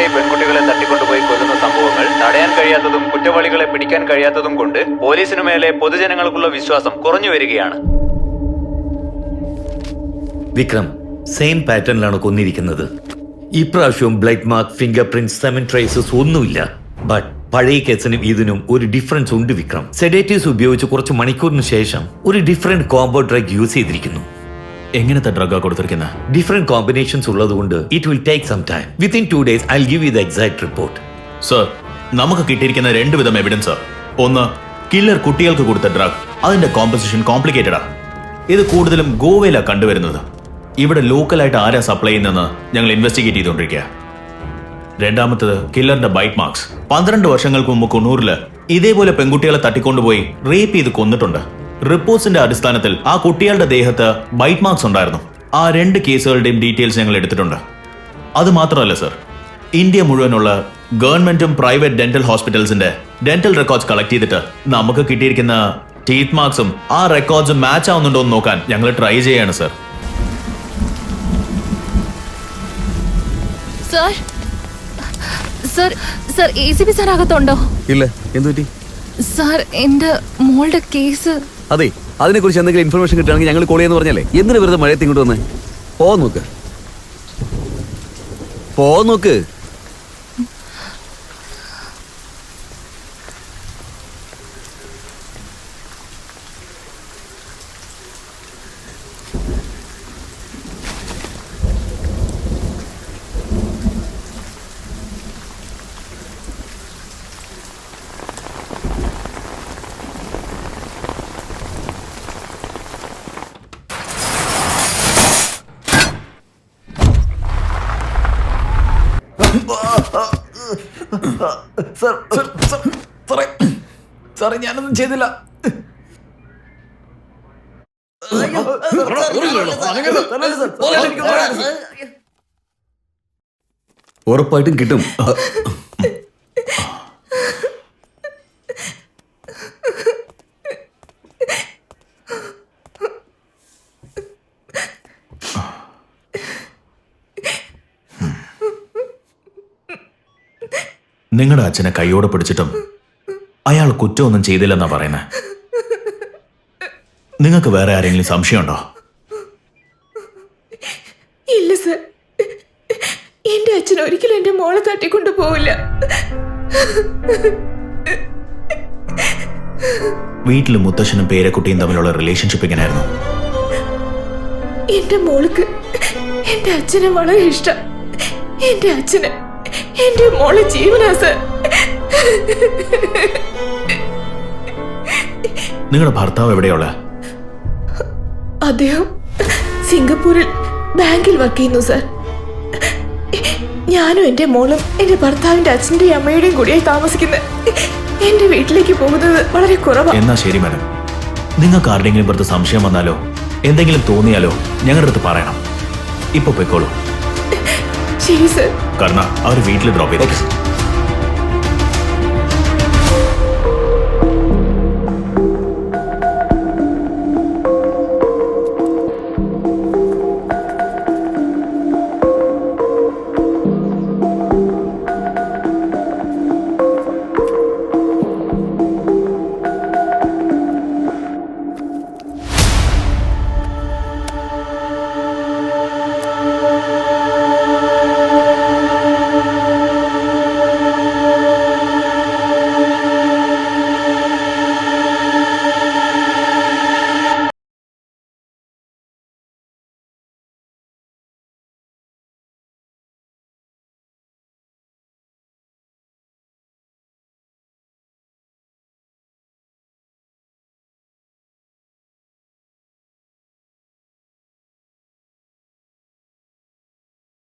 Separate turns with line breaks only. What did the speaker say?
തുടർച്ചയായി പെൺകുട്ടികളെ തട്ടിക്കൊണ്ടുപോയി കൊല്ലുന്ന സംഭവങ്ങൾ തടയാൻ കഴിയാത്തതും കുറ്റവാളികളെ പിടിക്കാൻ കഴിയാത്തതും കൊണ്ട് പോലീസിനു മേലെ പൊതുജനങ്ങൾക്കുള്ള വിശ്വാസം കുറഞ്ഞു വരികയാണ്.
വിക്രം സെയിം പാറ്റേണിലാണ് കൊന്നിരിക്കുന്നത്. ഇപ്രാവശ്യവും blood mark, finger print, semen traces ഒന്നുമില്ല. ബട്ട് പഴയ കേസിനും ഇതിനും ഒരു ഡിഫറൻസ് ഉണ്ട് വിക്രം. സെഡേറ്റീവ്സ് ഉപയോഗിച്ച് കുറച്ച് മണിക്കൂറിന് ശേഷം ഒരു ഡിഫറെന്റ് കോംബോ ഡ്രഗ് യൂസ് ചെയ്തിരിക്കുന്നു.
എങ്ങനത്തെ ഡ്രഗാ കൊടുത്തിരിക്കുന്നത്?
ഡിഫറെന്റ് കോമ്പിനേഷൻസ് ഉള്ളതുകൊണ്ട് it will take some time. Within 2 days I give you the exact report.
Sir, നമുക്ക് കിട്ടിയിരിക്കുന്ന 2 വിധം എവിഡൻസ്. ഒന്ന്, കില്ലർ കുട്ടികൾക്ക് കൊടുത്ത ഡ്രഗ്, അതിന്റെ കോമ്പസിഷൻ കോംപ്ലിക്കേറ്റഡാ. ഇത് കൂടുതലും ഗോവയിലാണ് കണ്ടുവരുന്നത്. ഇവിടെ ലോക്കലായിട്ട് ആരാ സപ്ലൈ ചെയ്യുന്നതെന്ന് ഞങ്ങൾ ഇൻവെസ്റ്റിഗേറ്റ് ചെയ്തുകൊണ്ടിരിക്കുക. രണ്ടാമത്തത്, കില്ലറിന്റെ ബൈറ്റ് മാർക്സ്. 12 വർഷങ്ങൾക്ക് മുമ്പ് കുണ്ണൂരില് ഇതേപോലെ പെൺകുട്ടികളെ തട്ടിക്കൊണ്ടുപോയി റേപ്പ് ചെയ്ത് കൊന്നിട്ടുണ്ട്. റിപ്പോർട്ട്സിന്റെ അടിസ്ഥാനത്തിൽ ആ കുട്ടികളുടെ ദേഹത്ത് ബൈറ്റ് മാർക്സ് ഉണ്ടായിരുന്നു. ആ 2 കേസുകളുടെയും ഡീറ്റെയിൽസ് ഞങ്ങൾ എടുത്തിട്ടുണ്ട്. അത് മാത്രമല്ല സർ, ഇന്ത്യ മുഴുവനുള്ള ഗവൺമെന്റും പ്രൈവറ്റ് ഡെന്റൽ ഹോസ്പിറ്റൽസിന്റെ ഡെന്റൽ റെക്കോർഡ്സ് കളക്ട് ചെയ്തിട്ട് നമുക്ക് കിട്ടിയിരിക്കുന്ന ടീത്ത് മാർക്സും ആ റെക്കോർഡ്സും മാച്ച് ആവുന്നുണ്ടോ എന്ന് നോക്കാൻ ഞങ്ങൾ ട്രൈ ചെയ്യാണ് sir.
Sir sir sir ACP sir അകത്തുണ്ടോ?
ഇല്ല. എന്തുപറ്റി?
സാർ, എന്റെ മോളുടെ കേസ്.
അതെ, അതിനെക്കുറിച്ച് എന്തെങ്കിലും ഇൻഫർമേഷൻ കിട്ടുകയാണെങ്കിൽ ഞങ്ങൾ കോൾ ചെയ്യാന്ന് പറഞ്ഞാലേ. എന്തിനു വെറുതെ മഴയത്ത് ഇങ്ങോട്ട് വന്നേ? പോ നോക്ക്.
സാറേ, ഞാനൊന്നും ചെയ്തില്ല.
ഉറപ്പായിട്ടും കിട്ടും.
നിങ്ങളുടെ അച്ഛനെ കൈയോടെ പിടിച്ചിട്ടും അയാൾ കുറ്റമൊന്നും ചെയ്തില്ലെന്നാ പറയുന്നത്. നിങ്ങൾക്ക് വേറെ ആരെങ്കിലും സംശയമുണ്ടോ?
ഇല്ല സർ, എന്റെ അച്ഛൻ ഒരിക്കലും എന്റെ മോളെ തട്ടിക്കൊണ്ടു പോവില്ല.
വീട്ടിൽ മുത്തശ്ശനും പേരക്കുട്ടിയും തമ്മിലുള്ള റിലേഷൻഷിപ്പ് എങ്ങനെയായിരുന്നു?
എന്റെ മോൾക്ക് എന്റെ അച്ഛനെ വളരെ ഇഷ്ടം. എന്റെ അച്ഛന് എന്റെ മോളെ ജീവനാ സർ.
നിങ്ങളുടെ ഭർത്താവ് എവിടെയുള്ള?
അദ്ദേഹം സിംഗപ്പൂരിൽ ബാങ്കിൽ വർക്ക് ചെയ്യുന്നു സർ. ഞാനും എന്റെ മോളും എന്റെ ഭർത്താവിന്റെ അച്ഛന്റെയും അമ്മയുടെയും കൂടിയായി താമസിക്കുന്നത്. എന്റെ വീട്ടിലേക്ക് പോകുന്നത് വളരെ കുറവാണ്.
എന്നാ ശരി മാഡം, നിങ്ങൾക്ക് ആരുടെങ്കിലും പുറത്ത് സംശയം വന്നാലോ എന്തെങ്കിലും തോന്നിയാലോ ഞങ്ങളുടെ അടുത്ത് പറയണം. ഇപ്പൊ പോയിക്കോളൂ.
ശരി സർ.
കാരണം അവർ വീട്ടിൽ ഡ്രോപ്പ് ചെയ്തു.